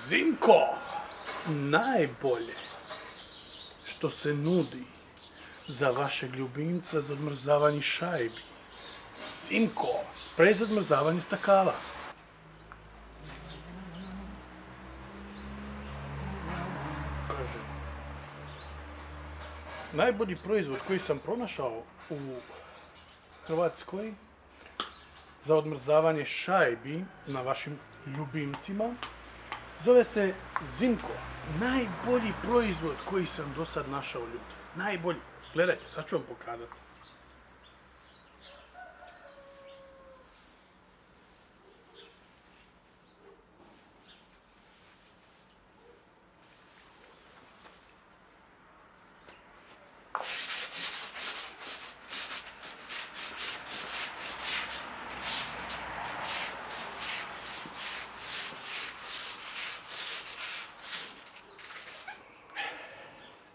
Zimko, najbolje što se nudi za vašeg ljubimca za odmrzavanje šajbi. Zimko, sprej za odmrzavanje stakala. Najbolji proizvod koji sam pronašao u Hrvatskoj za odmrzavanje šajbi na vašim ljubimcima zove se Zimko. Najbolji proizvod koji sam do sad našao, ljudi. Najbolji. Gledajte, sad ću vam pokazati.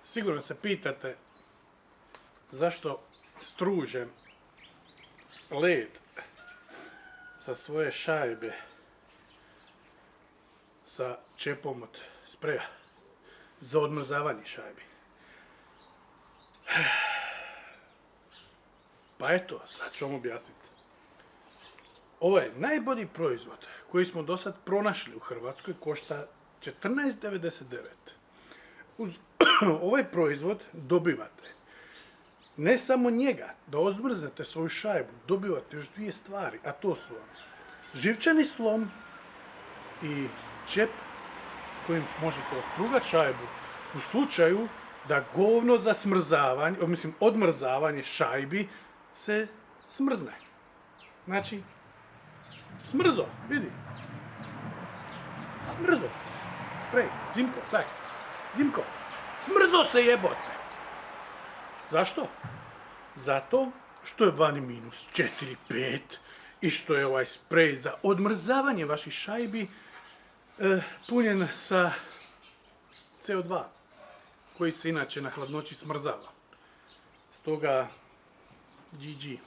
Sigurno se pitate zašto stružem led sa svoje šajbe sa čepom od spreja za odmrzavanje šajbi. Pa eto, sad ću vam objasniti. Ovo je najbolji proizvod koji smo do sad pronašli u Hrvatskoj, košta 14,99. Uz ovaj proizvod dobivate ne samo njega, da odmrznete svoju šajbu, dobivate još dvije stvari, a to su vam živčani slom i čep s kojim možete ostrugati šajbu u slučaju da govno za smrzavanje, odmrzavanje šajbi se smrzne. Znači, smrzo, vidi. Smrzo. Sprej, Zimko, daj. Zimko, smrzo se jebote. Zašto? Zato što je vani minus 4, 5 i što je ovaj sprej za odmrzavanje vaših šajbi punjen sa CO2 koji se inače na hladnoći smrzava. Stoga, GG.